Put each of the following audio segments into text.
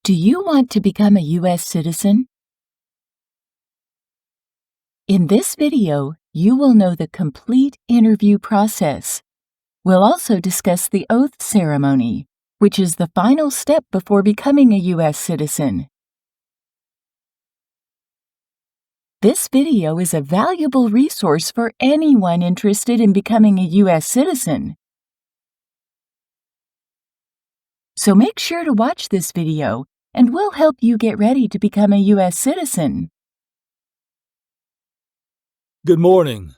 Do you want to become a U.S. citizen? In this video, you will know the complete interview process. We'll also discuss the oath ceremony, which is the final step before becoming a U.S. citizen. This video is a valuable resource for anyone interested in becoming a U.S. citizen. So make sure to watch this video, and we'll help you get ready to become a U.S. citizen. Good morning.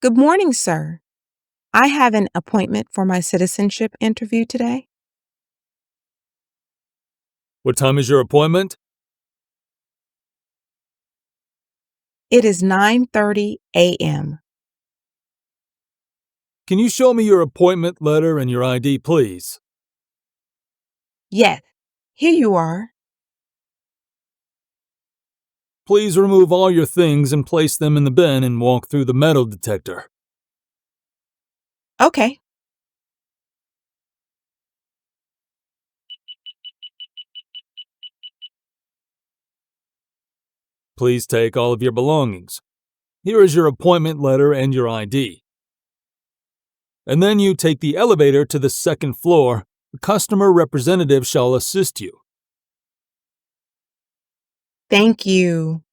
Good morning, sir. I have an appointment for my citizenship interview today. What time is your appointment? It is 9:30 a.m. Can you show me your appointment letter and your ID, please? Yes, here you are. Please remove all your things and place them in the bin and walk through the metal detector. Okay. Please take all of your belongings. Here is your appointment letter and your ID. And then you take the elevator to the second floor. The customer representative shall assist you. Thank you.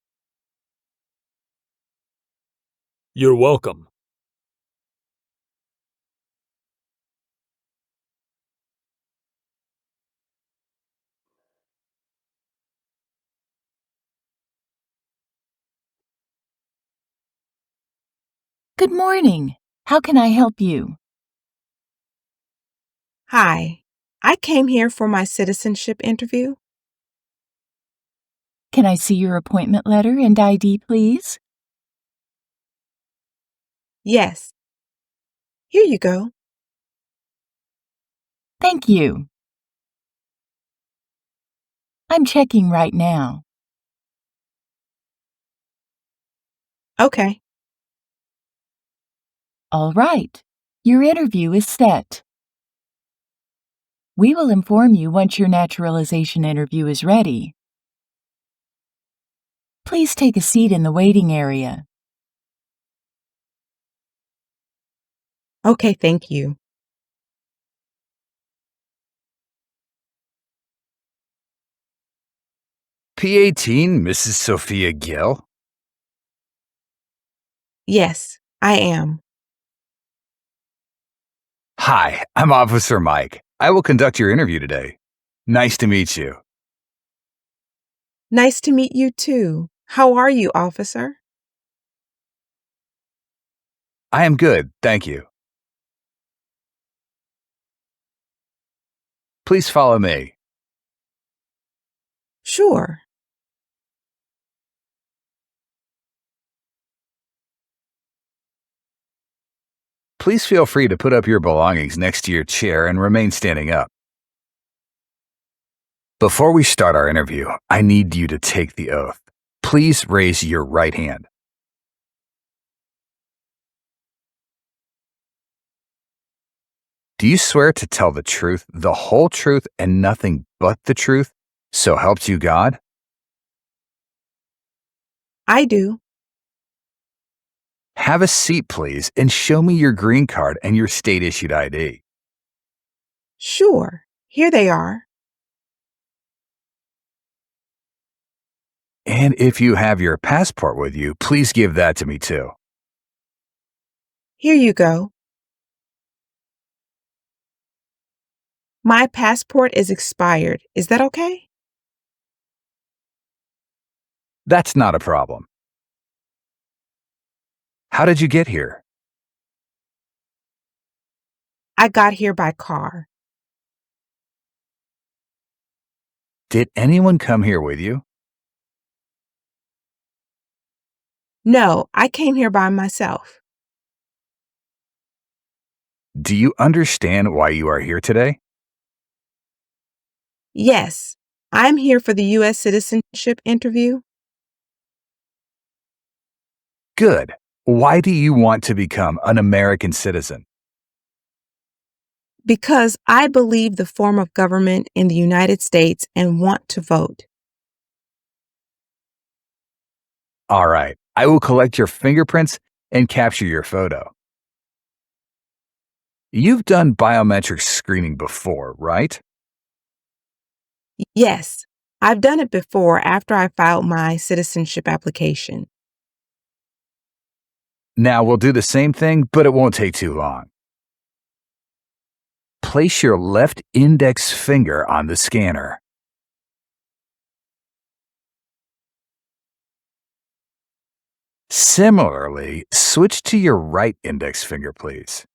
You're welcome. Good morning. How can I help you? Hi. I came here for my citizenship interview. Can I see your appointment letter and ID, please? Yes. Here you go. Thank you. I'm checking right now. Okay. All right. Your interview is set. We will inform you once your naturalization interview is ready. Please take a seat in the waiting area. Okay, thank you. P18, Mrs. Sophia Gill? Yes, I am. Hi, I'm Officer Mike. I will conduct your interview today. Nice to meet you. Nice to meet you too. How are you, officer? I am good, thank you. Please follow me. Sure. Please feel free to put up your belongings next to your chair and remain standing up. Before we start our interview, I need you to take the oath. Please raise your right hand. Do you swear to tell the truth, the whole truth, and nothing but the truth, so helps you God? I do. Have a seat, please, and show me your green card and your state-issued ID. Sure. Here they are. And if you have your passport with you, please give that to me too. Here you go. My passport is expired. Is that okay? That's not a problem. How did you get here? I got here by car. Did anyone come here with you? No, I came here by myself. Do you understand why you are here today? Yes, I'm here for the U.S. citizenship interview. Good. Why do you want to become an American citizen? Because I believe the form of government in the United States and want to vote. All right. I will collect your fingerprints and capture your photo. You've done biometric screening before, right? Yes, I've done it before after I filed my citizenship application. Now we'll do the same thing, but it won't take too long. Place your left index finger on the scanner. Similarly, switch to your right index finger, please.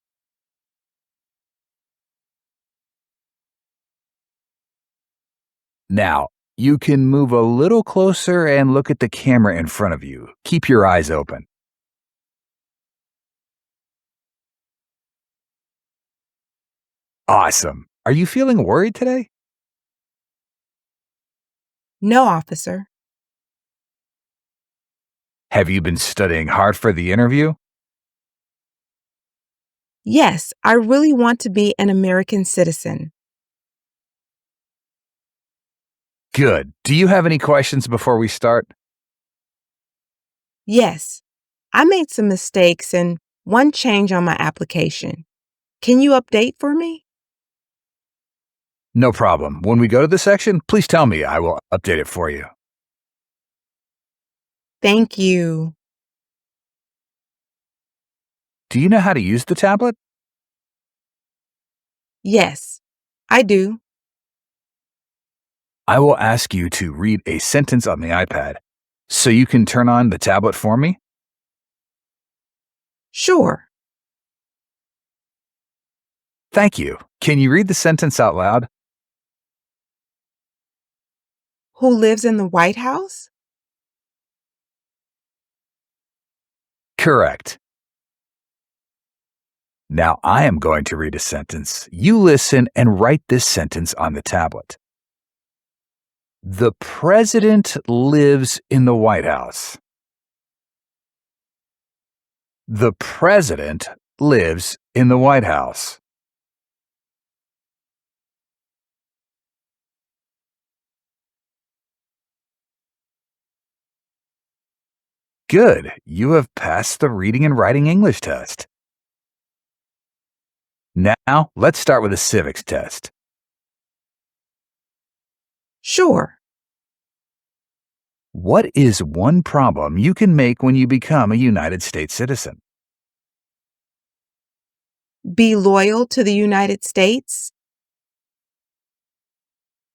Now, you can move a little closer and look at the camera in front of you. Keep your eyes open. Awesome. Are you feeling worried today? No, officer. Have you been studying hard for the interview? Yes, I really want to be an American citizen. Good. Do you have any questions before we start? Yes, I made some mistakes and one change on my application. Can you update for me? No problem. When we go to the section, please tell me. I will update it for you. Thank you. Do you know how to use the tablet? Yes, I do. I will ask you to read a sentence on the iPad so you can turn on the tablet for me. Sure. Thank you. Can you read the sentence out loud? Who lives in the White House? Correct. Now I am going to read a sentence. You listen and write this sentence on the tablet. The president lives in the White House. The president lives in the White House. Good. You have passed the reading and writing English test. Now, let's start with a civics test. Sure. What is one problem you can make when you become a United States citizen? Be loyal to the United States?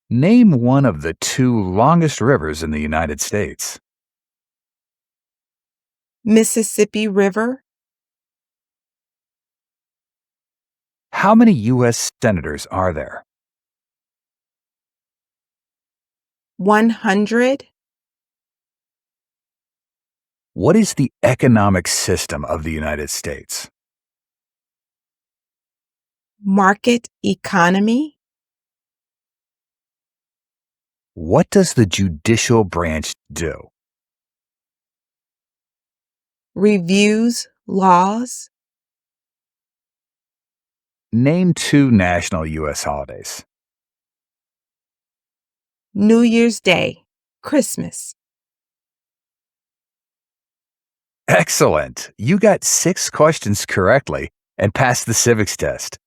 Name one of the two longest rivers in the United States. Mississippi River? How many U.S. senators are there? 100? What is the economic system of the United States? Market economy? What does the judicial branch do? Reviews laws? Name two national U.S. holidays. New Year's Day, Christmas. Excellent. You got 6 questions correctly and passed the civics test.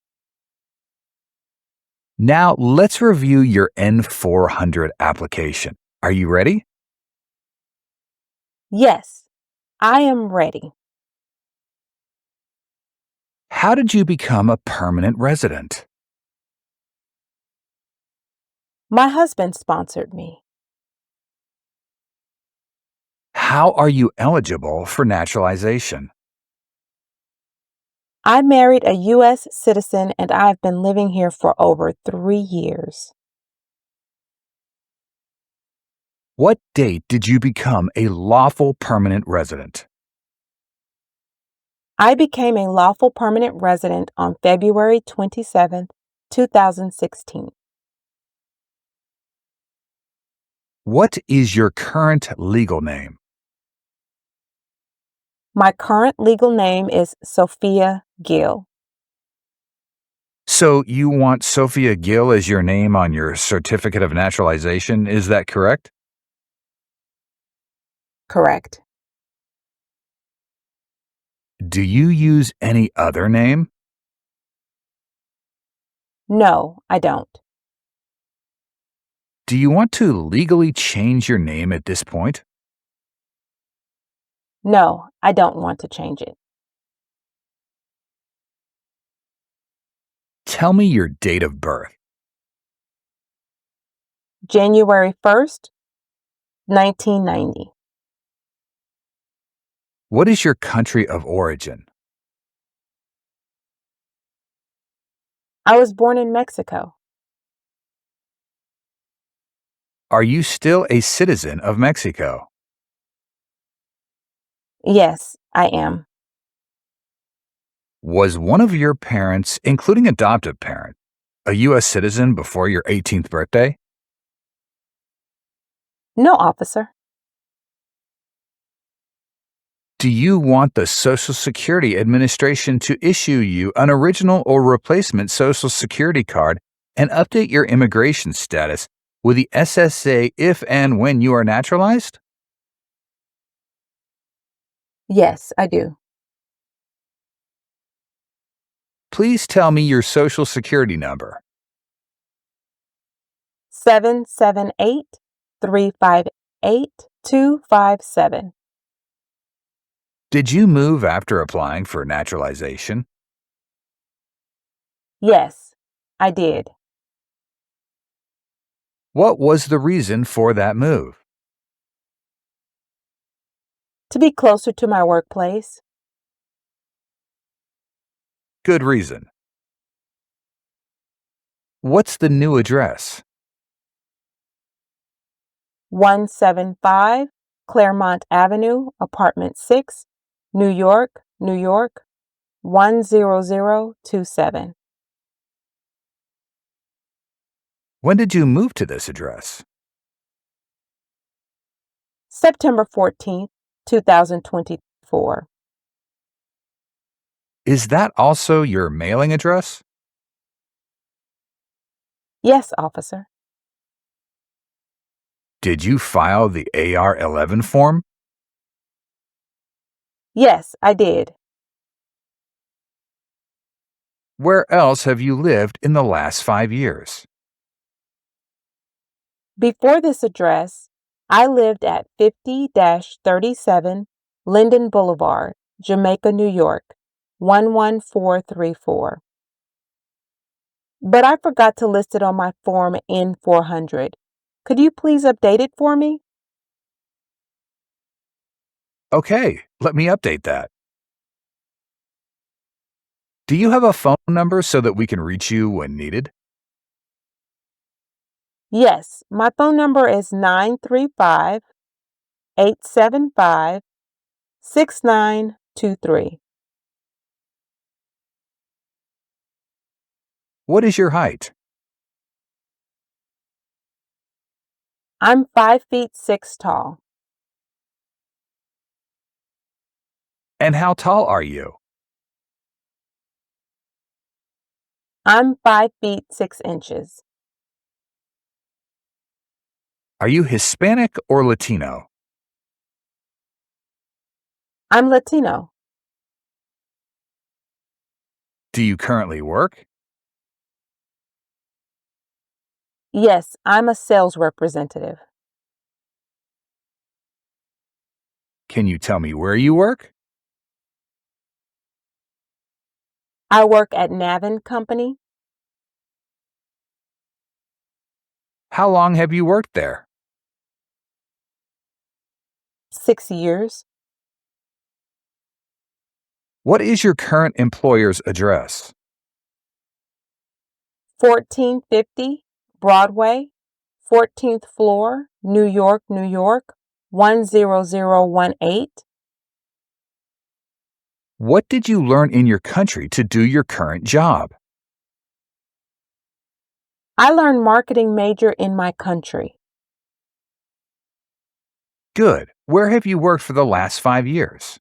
Now, let's review your N400 application. Are you ready? Yes, I am ready. How did you become a permanent resident? My husband sponsored me. How are you eligible for naturalization? I married a U.S. citizen and I've been living here for over 3 years. What date did you become a lawful permanent resident? I became a lawful permanent resident on February 27, 2016. What is your current legal name? My current legal name is Sophia Gill. So you want Sophia Gill as your name on your certificate of naturalization, is that correct? Correct. Do you use any other name? No, I don't. Do you want to legally change your name at this point? No, I don't want to change it. Tell me your date of birth. January 1st, 1990. What is your country of origin? I was born in Mexico. Are you still a citizen of Mexico? Yes, I am. Was one of your parents, including adoptive parent, a U.S. citizen before your 18th birthday? No, officer. Do you want the Social Security Administration to issue you an original or replacement Social Security card and update your immigration status with the SSA if and when you are naturalized? Yes, I do. Please tell me your Social Security number. 778-358-257. Did you move after applying for naturalization? Yes, I did. What was the reason for that move? To be closer to my workplace. Good reason. What's the new address? 175 Claremont Avenue, Apartment 6, New York, New York, 10027. When did you move to this address? September 14th, 2024. Is that also your mailing address? Yes, officer. Did you file the AR-11 form? Yes, I did. Where else have you lived in the last 5 years? Before this address, I lived at 50-37 Linden Boulevard, Jamaica, New York, 11434. But I forgot to list it on my form N400. Could you please update it for me? Okay, let me update that. Do you have a phone number so that we can reach you when needed? Yes, my phone number is 935-875-6923. What is your height? I'm 5'6" tall. And how tall are you? I'm 5'6". Are you Hispanic or Latino? I'm Latino. Do you currently work? Yes, I'm a sales representative. Can you tell me where you work? I work at Navin Company. How long have you worked there? 6 years. What is your current employer's address? 1450 Broadway, 14th floor, New York, New York, 10018. What did you learn in your country to do your current job? I learned marketing major in my country. Good. Where have you worked for the last 5 years?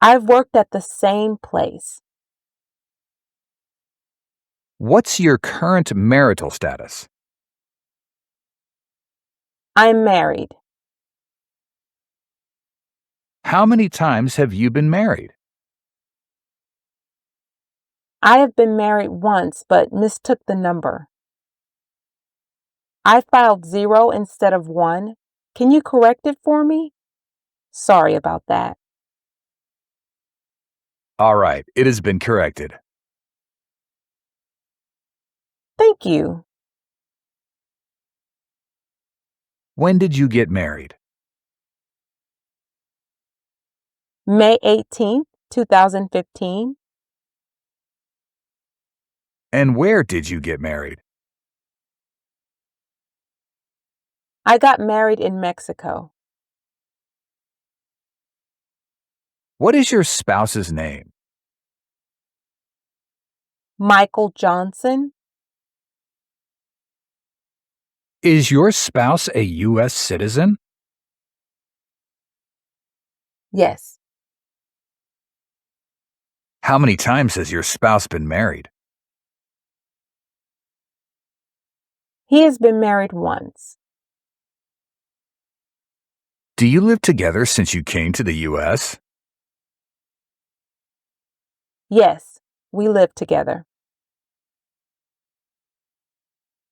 I've worked at the same place. What's your current marital status? I'm married. How many times have you been married? I have been married once but mistook the number. I filed 0 instead of 1. Can you correct it for me? Sorry about that. All right, it has been corrected. Thank you. When did you get married? May 18th, 2015. And where did you get married? I got married in Mexico. What is your spouse's name? Michael Johnson. Is your spouse a U.S. citizen? Yes. How many times has your spouse been married? He has been married once. Do you live together since you came to the U.S.? Yes, we live together.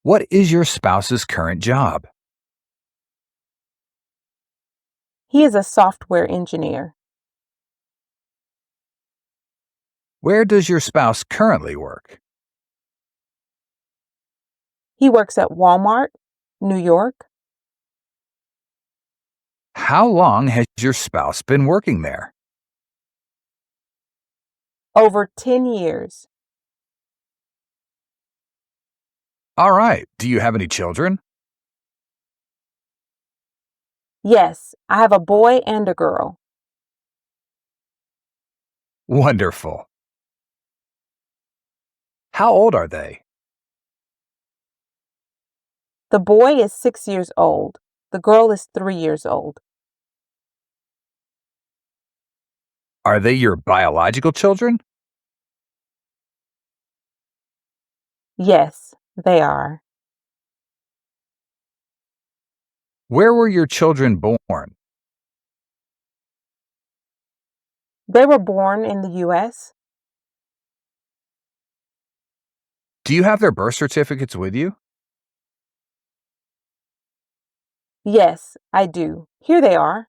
What is your spouse's current job? He is a software engineer. Where does your spouse currently work? He works at Walmart, New York. How long has your spouse been working there? Over 10 years. All right. Do you have any children? Yes, I have a boy and a girl. Wonderful. How old are they? The boy is 6 years old. The girl is 3 years old. Are they your biological children? Yes, they are. Where were your children born? They were born in the U.S. Do you have their birth certificates with you? Yes, I do. Here they are.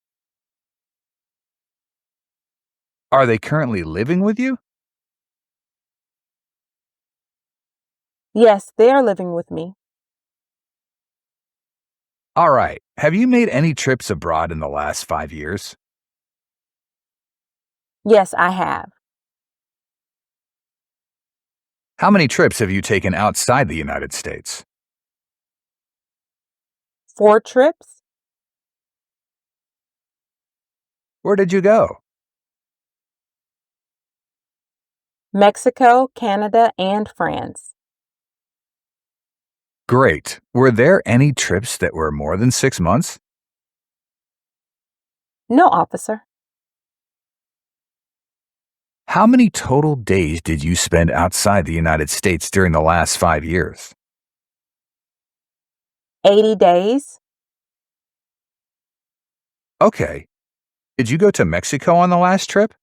Are they currently living with you? Yes, they are living with me. All right. Have you made any trips abroad in the last 5 years? Yes, I have. How many trips have you taken outside the United States? 4 trips. Where did you go? Mexico, Canada, and France. Great. Were there any trips that were more than 6 months? No, officer. How many total days did you spend outside the United States during the last 5 years? 80 days. Okay. Did you go to Mexico on the last trip?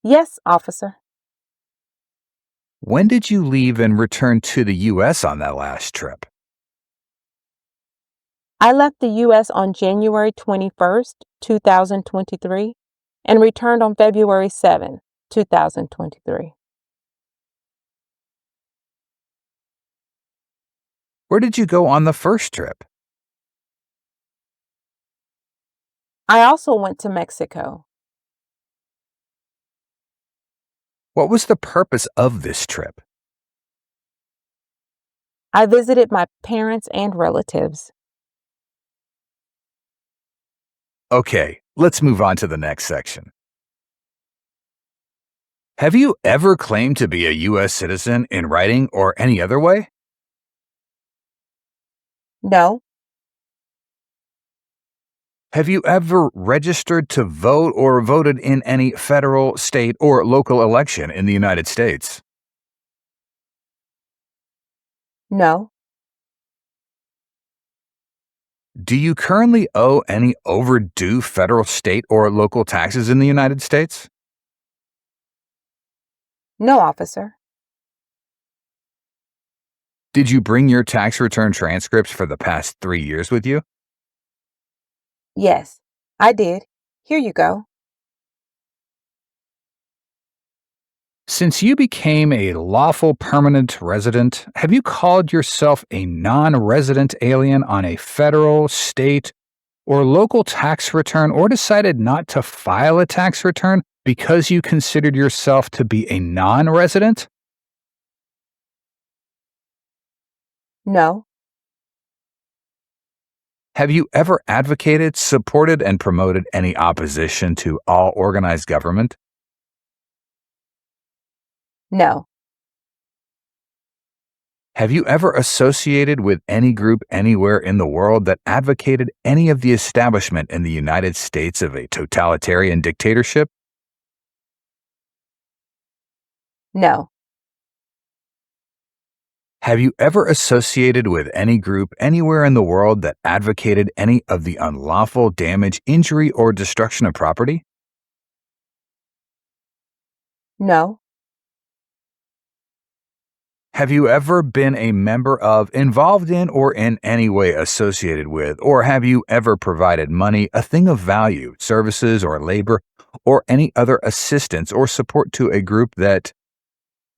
Yes, officer. When did you leave and return to the U.S. on that last trip? I left the U.S. on January 21st, 2023, and returned on February 7, 2023. Where did you go on the first trip? I also went to Mexico. What was the purpose of this trip? I visited my parents and relatives. Okay, let's move on to the next section. Have you ever claimed to be a U.S. citizen in writing or any other way? No, Have you ever registered to vote or voted in any federal, state, or local election in the United States? No, Do you currently owe any overdue federal, state, or local taxes in the United States? no, officer. Did you bring your tax return transcripts for the past 3 years with you? Yes, I did. Here you go. Since you became a lawful permanent resident, have you called yourself a non resident alien on a federal, state, or local tax return, or decided not to file a tax return because you considered yourself to be a non resident? No, Have you ever advocated, supported, and promoted any opposition to all organized government? no, Have you ever associated with any group anywhere in the world that advocated any of the establishment in the United States of a totalitarian dictatorship? no, Have you ever associated with any group anywhere in the world that advocated any of the unlawful damage, injury, or destruction of property? no, Have you ever been a member of, involved in, or in any way associated with, or have you ever provided money, a thing of value, services, or labor, or any other assistance or support to a group that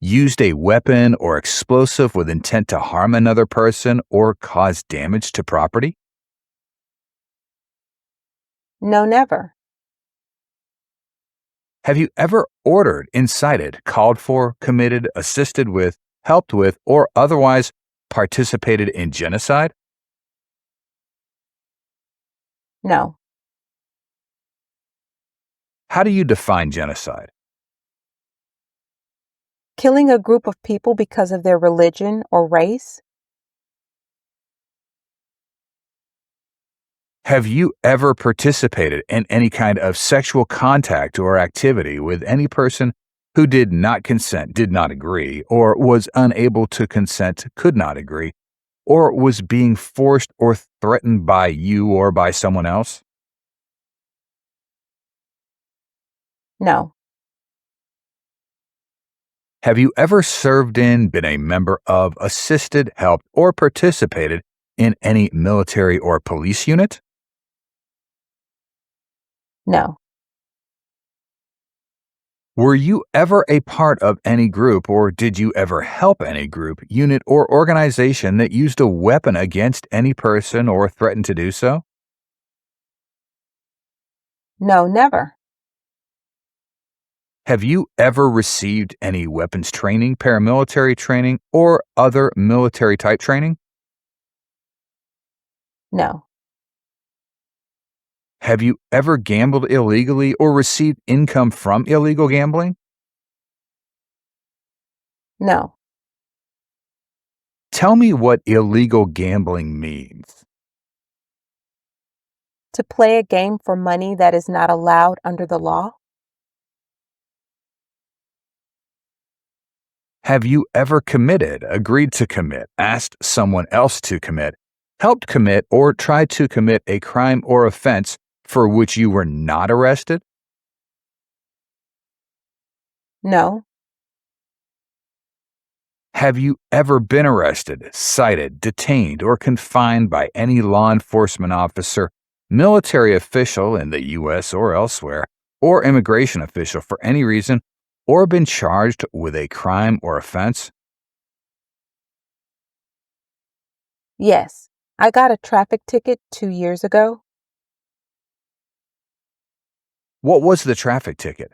used a weapon or explosive with intent to harm another person or cause damage to property? no, never. Have you ever ordered, incited, called for, committed, assisted with, helped with, or otherwise participated in genocide? No, How do you define genocide? killing a group of people because of their religion or race? Have you ever participated in any kind of sexual contact or activity with any person who did not consent, did not agree, or was unable to consent, could not agree, or was being forced or threatened by you or by someone else? No, Have you ever served in, been a member of, assisted, helped, or participated in any military or police unit? no, Were you ever a part of any group, or did you ever help any group, unit, or organization that used a weapon against any person or threatened to do so? no, never. Have you ever received any weapons training, paramilitary training, or other military type training? No, Have you ever gambled illegally or received income from illegal gambling? no. Tell me what illegal gambling means. To play a game for money that is not allowed under the law? Have you ever committed, agreed to commit, asked someone else to commit, helped commit, or tried to commit a crime or offense for which you were not arrested? No, Have you ever been arrested, cited, detained, or confined by any law enforcement officer, military official in the U.S. or elsewhere, or immigration official for any reason, or been charged with a crime or offense? yes. I got a traffic ticket 2 years ago. What was the traffic ticket?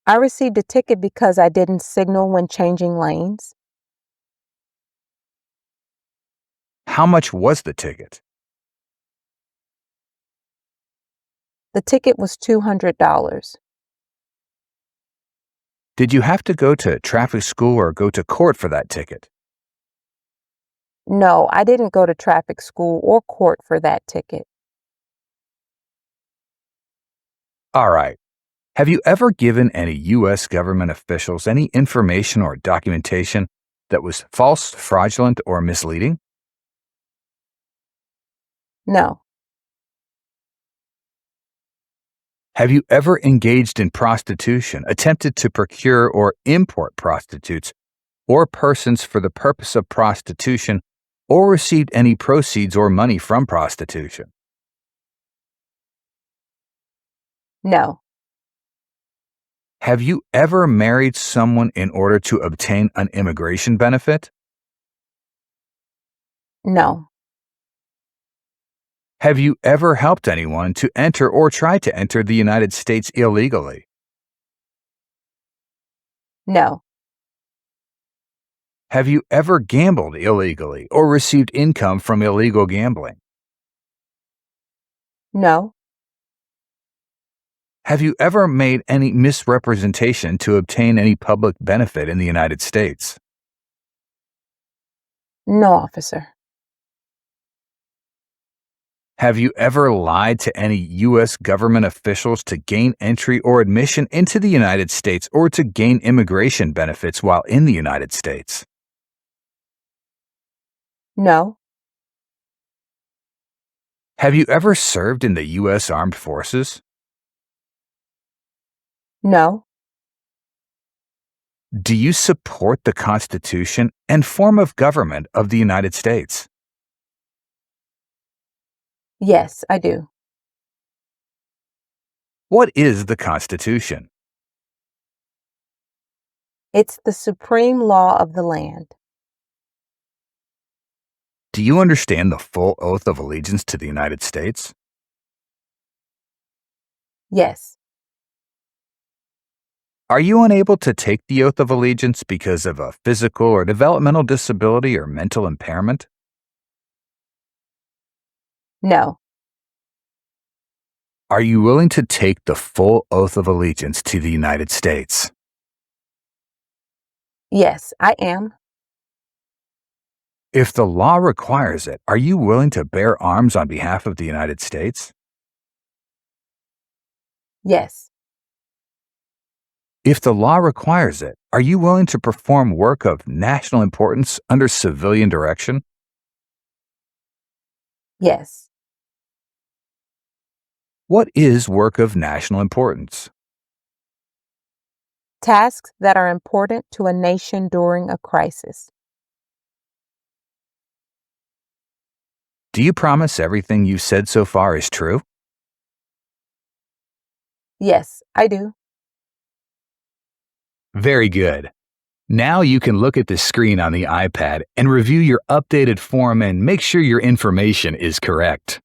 I received a ticket because I didn't signal when changing lanes. How much was the ticket? The ticket was $200. Did you have to go to traffic school or go to court for that ticket? No, I didn't go to traffic school or court for that ticket. All right. Have you ever given any U.S. government officials any information or documentation that was false, fraudulent, or misleading? No. Have you ever engaged in prostitution, attempted to procure or import prostitutes or persons for the purpose of prostitution, or received any proceeds or money from prostitution? No. Have you ever married someone in order to obtain an immigration benefit? No. Have you ever helped anyone to enter or try to enter the United States illegally? No. Have you ever gambled illegally or received income from illegal gambling? No. Have you ever made any misrepresentation to obtain any public benefit in the United States? No, officer. Have you ever lied to any U.S. government officials to gain entry or admission into the United States or to gain immigration benefits while in the United States? No. Have you ever served in the U.S. Armed Forces? No. Do you support the Constitution and form of government of the United States? Yes, I do. What is the Constitution? It's the supreme law of the land. Do you understand the full oath of allegiance to the United States? Yes. Are you unable to take the oath of allegiance because of a physical or developmental disability or mental impairment? No. Are you willing to take the full oath of allegiance to the United States? Yes, I am. If the law requires it, are you willing to bear arms on behalf of the United States? Yes. If the law requires it, are you willing to perform work of national importance under civilian direction? Yes. What is work of national importance? Tasks that are important to a nation during a crisis. Do you promise everything you've said so far is true? Yes, I do. Very good. Now you can look at the screen on the iPad and review your updated form and make sure your information is correct.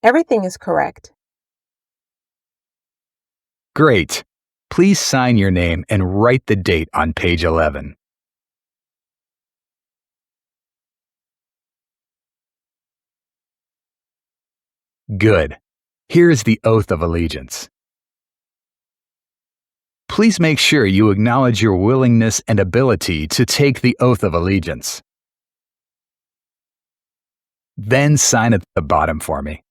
Everything is correct. Great. Please sign your name and write the date on page 11. Good. Here is the oath of allegiance. Please make sure you acknowledge your willingness and ability to take the oath of allegiance. Then sign at the bottom for me.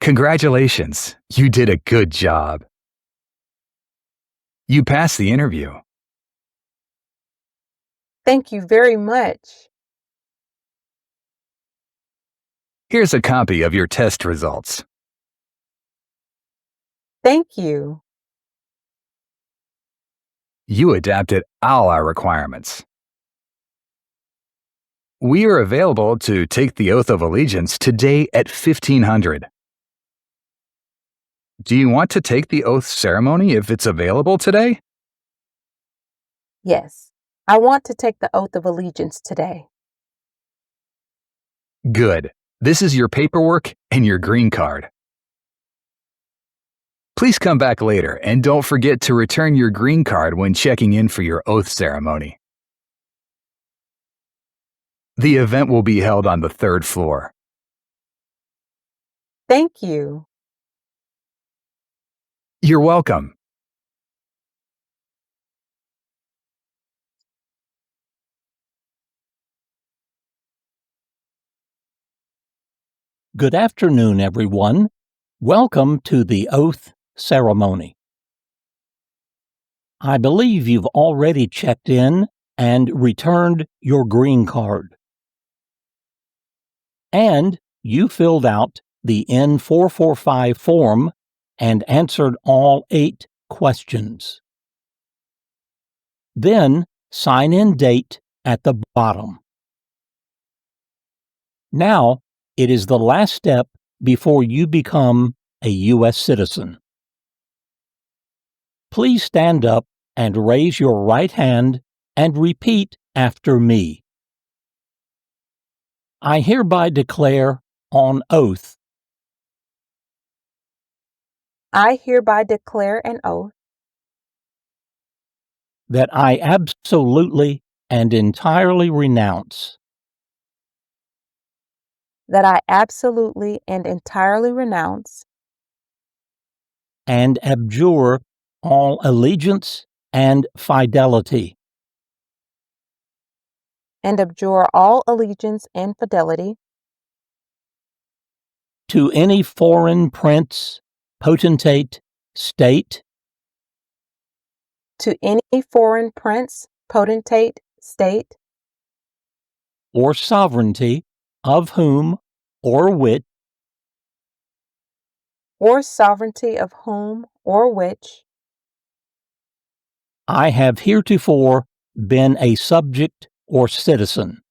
Congratulations, you did a good job. You passed the interview. Thank you very much. Here's a copy of your test results. Thank you. You adapted all our requirements. We are available to take the oath of allegiance today at 1500. Do you want to take the oath ceremony if it's available today? Yes, I want to take the oath of allegiance today. Good. This is your paperwork and your green card. Please come back later and don't forget to return your green card when checking in for your oath ceremony. The event will be held on the 3rd floor. Thank you. You're welcome. Good afternoon, everyone. Welcome to the oath ceremony. I believe you've already checked in and returned your green card. And you filled out the N445 form and answered all 8 questions. Then sign in date at the bottom. Now, it is the last step before you become a U.S. citizen. Please stand up and raise your right hand and repeat after me. I hereby declare on oath I hereby declare an oath that I absolutely and entirely renounce that I absolutely and entirely renounce and abjure all allegiance and fidelity and abjure all allegiance and fidelity to any foreign prince, potentate, state, to any foreign prince, potentate, state, or sovereignty of whom or which or sovereignty of whom or which I have heretofore been a subject or citizen,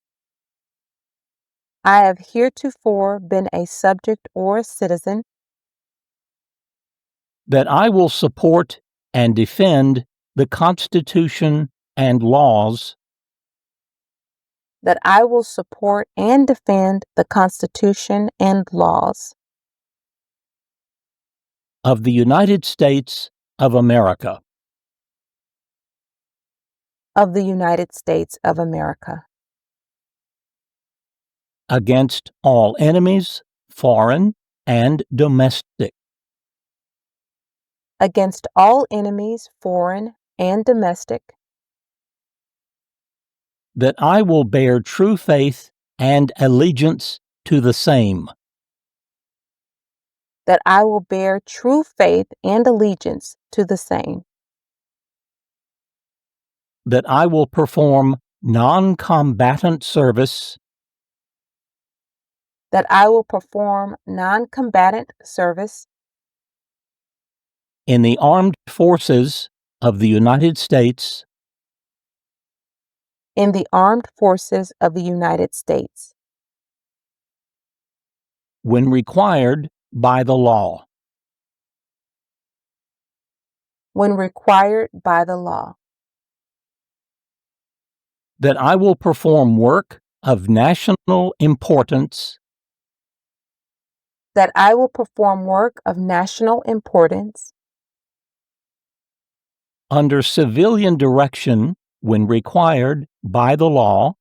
I have heretofore been a subject or a citizen, that I will support and defend the Constitution and laws that I will support and defend the Constitution and laws of the United States of America, of the United States of America, against all enemies, foreign and domestic, against all enemies, foreign and domestic, that I will bear true faith and allegiance to the same, that I will bear true faith and allegiance to the same, that I will perform non-combatant service that I will perform non-combatant service in the armed forces of the United States in the armed forces of the United States when required by the law, when required by the law, that I will perform work of national importance that I will perform work of national importance under civilian direction when required by the law,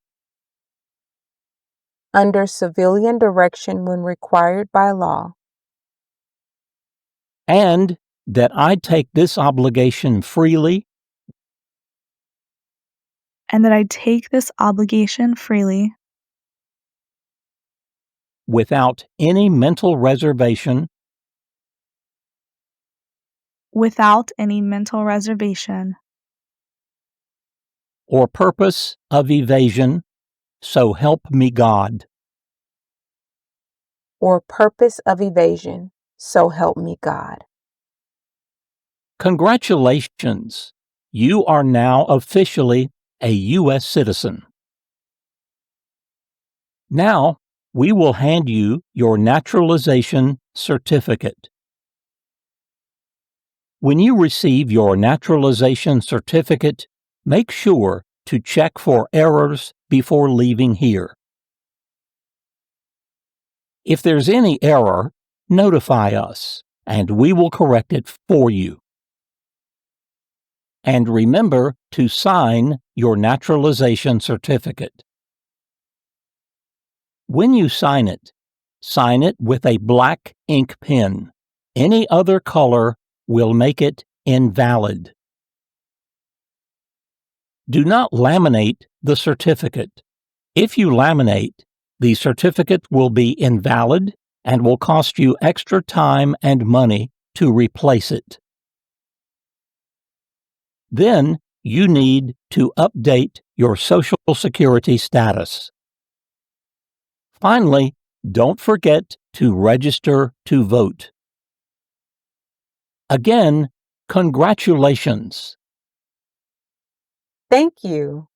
under civilian direction when required by law, and that I take this obligation freely and that I take this obligation freely without any mental reservation without any mental reservation or purpose of evasion, so help me God. or purpose of evasion, so help me God. Congratulations! You are now officially a U.S. citizen. Now, we will hand you your naturalization certificate. When you receive your naturalization certificate, make sure to check for errors before leaving here. If there's any error, notify us, and we will correct it for you. And remember to sign your naturalization certificate. When you sign it with a black ink pen. Any other color will make it invalid. Do not laminate the certificate. If you laminate, the certificate will be invalid and will cost you extra time and money to replace it. Then you need to update your Social Security status. Finally, don't forget to register to vote. Again, congratulations. Thank you.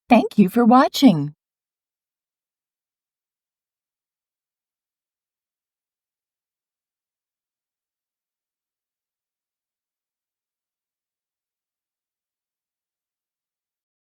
Thank you for watching.